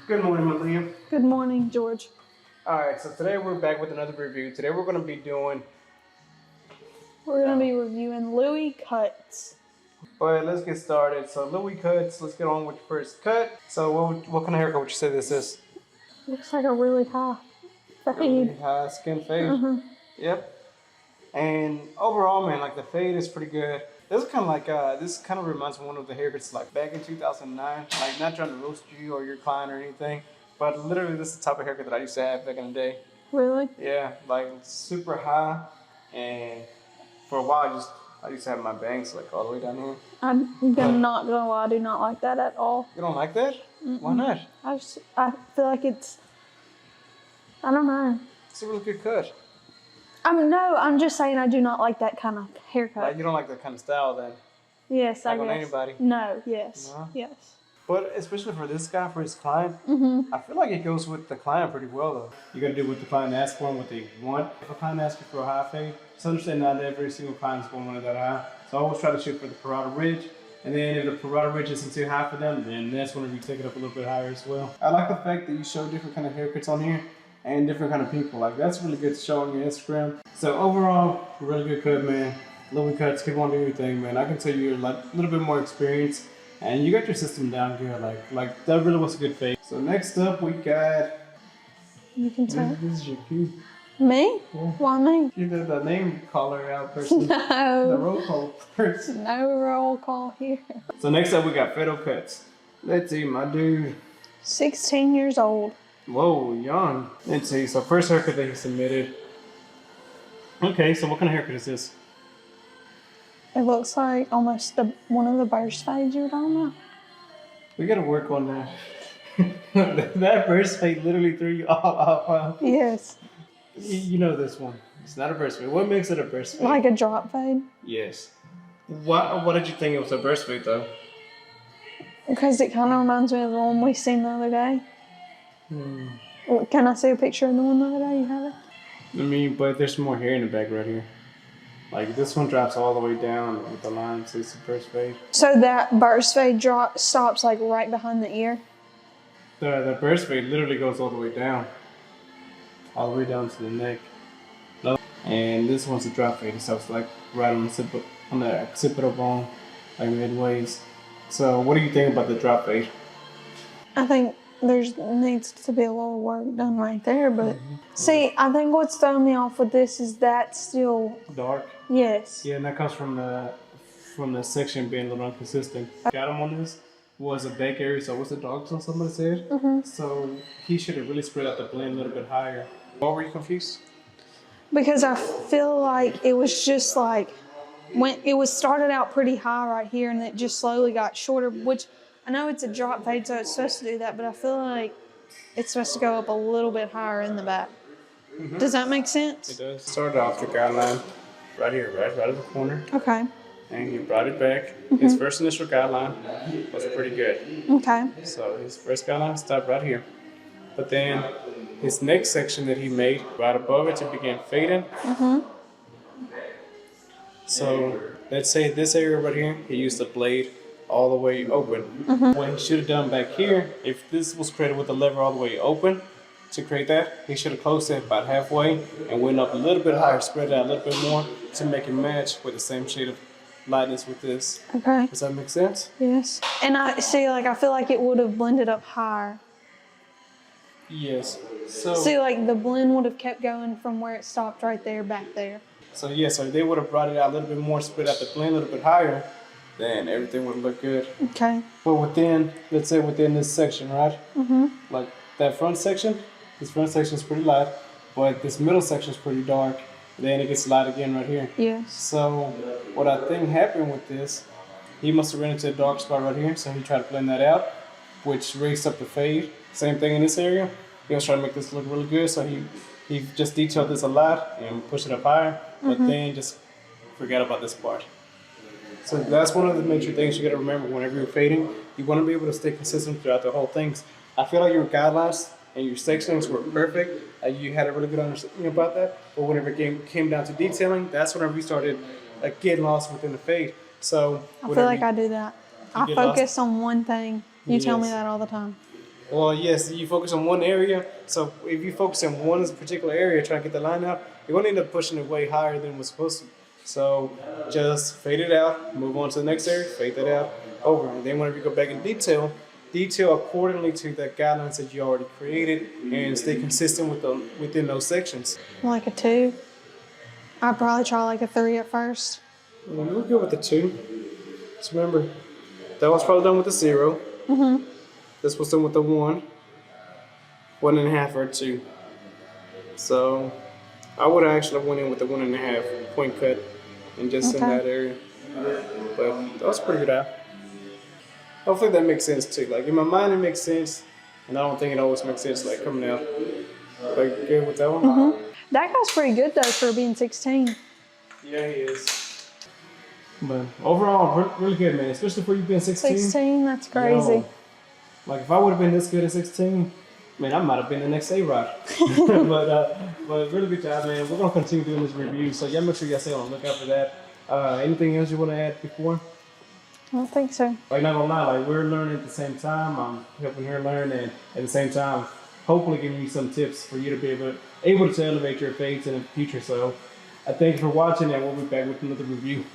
Good morning, Malea. Good morning, George. Alright, so today we're back with another review. Today we're going to be reviewing Louis cuts. but let's get started. So Louis cuts, let's get on with the first cut. So what kind of haircut would you say this is? Looks like a really high fade. Really high skin fade. Yep. And overall, man, like the fade is pretty good. This is kind of like, this kind of reminds me of one of the haircuts like back in 2009. Like not trying to roast you or your client or anything, but literally this is the type of haircut that I used to have back in the day. Really? Yeah, like super high, and for a while I used to have my bangs like all the way down here. I'm not gonna lie, I do not like that at all. You don't like that? Why not? I feel like I don't know. It's a really good cut. No, I'm just saying I do not like that kind of haircut. Like you don't like that kind of style then? Yes, like I guess. on anybody? No, yes, No? yes. But especially for this guy, for his client, I feel like it goes with the client pretty well though. You gotta do what the client asks for and what they want. If a client asks you for a high fade, just understand not every single client is going to want it that high. So I always try to shoot for the parotid ridge. And then if the parotid ridge isn't too high for them, then that's whenever you take it up a little bit higher as well. I like the fact that you show different kind of haircuts on here and different kind of people. Like that's really good to show on your Instagram. So overall, really good cut, man. Louis cuts, keep on doing your thing, man. I can tell you're like a little bit more experienced. And you got your system down good, like that really was a good fade. So next up we got. You can tell. This is your cue. Me? Yeah. Why me? You're the name caller out person. No. The roll call person. No roll call here. So next up we got Fiddle cuts. Let's see, my dude. 16 years old. Whoa, young. Let's see. So first haircut that he submitted. Okay, so what kind of haircut is this? It looks like almost one of the burst fades you were talking about. We gotta work on that. That burst fade literally threw you off. Yes. You know this one. It's not a burst fade. What makes it a burst fade? Like a drop fade. Yes. What did you think it was a burst fade though? Because it kind of reminds me of the one we seen the other day. Can I see a picture of the one the other day? You have it? I mean, but there's more hair in the back right here. Like this one drops all the way down with the line, so it's a burst fade. So that burst fade stops like right behind the ear? The burst fade literally goes all the way down. All the way down to the neck. And this one's a drop fade, so it's like right on the occipital bone, like midways. So what do you think about the drop fade? I think needs to be a little work done right there, but see, I think what's throwing me off with this is that still Dark? Yes. Yeah, and that comes from the section being a little inconsistent. Got him on this was a back area, so what's the dark zone somebody said? So he should have really spread out the blend a little bit higher. Why were you confused? Because I feel like it was just like when it was started out pretty high right here and it just slowly got shorter, which I know it's a drop fade, so it's supposed to do that, but I feel like it's supposed to go up a little bit higher in the back. Does that make sense? It does. Started off the guideline right here, right at the corner. Okay. And he brought it back. His first initial guideline was pretty good. Okay. So his first guideline stopped right here. But then his next section that he made, right above it, it began fading. So let's say this area right here, he used the blade all the way open. What he should have done back here, if this was created with the lever all the way open to create that, he should have closed it about halfway and went up a little bit higher, spread it out a little bit more to make it match with the same shade of lightness with this. Okay. Does that make sense? Yes. And I see, like, I feel like it would have blended up higher. Yes. So See, like, the blend would have kept going from where it stopped right there, back there. So yeah, so if they would have brought it out a little bit more, spread out the blend a little bit higher, then everything would look good. Okay. But let's say within this section, right? Like that front section, this front section is pretty light, but this middle section is pretty dark. Then it gets light again right here. Yes. So what I think happened with this, he must have ran into a dark spot right here, so he tried to blend that out, which raised up the fade. Same thing in this area. He was trying to make this look really good, so he just detailed this a lot and pushed it up higher, but then just forgot about this part. So that's one of the major things you got to remember whenever you're fading. You want to be able to stay consistent throughout the whole things. I feel like your guidelines and your sections were perfect. You had a really good understanding about that. But whenever it came down to detailing, that's whenever you started getting lost within the fade. So I feel like I do that. I focus on one thing. You tell me that all the time. Well, yes, you focus on one area. So if you focus on one particular area, trying to get the line out, you're going to end up pushing it way higher than what's supposed to. So just fade it out, move on to the next area, fade that out, over. And then whenever you go back in detail, detail accordingly to the guidelines that you already created and stay consistent with within those sections. Like a 2. I'd probably try like a 3 at first. Well, we'll go with the 2. Just remember, that was probably done with a 0. Mm-hmm. This was done with a 1, 1.5 or a 2. So I would have actually went in with the 1.5 point cut and just in that area. But that was pretty good eye. Hopefully that makes sense too. Like in my mind it makes sense, and I don't think it always makes sense like coming out. Like good with that one? Mm-hmm. That guy's pretty good though for being 16. Yeah, he is. But overall, really good, man. Especially for you being 16. 16, that's crazy. Yo, like if I would have been this good at 16, man, I might have been the next A-Rod. but really good job, man. We're gonna continue doing this review, so y'all make sure y'all stay on the lookout for that. Anything else you want to add before? I don't think so. Like not gonna lie, like we're learning at the same time. I'm helping her learn, and at the same time, hopefully giving you some tips for you to be able to elevate your fades in the future. So I thank you for watching, and we'll be back with another review.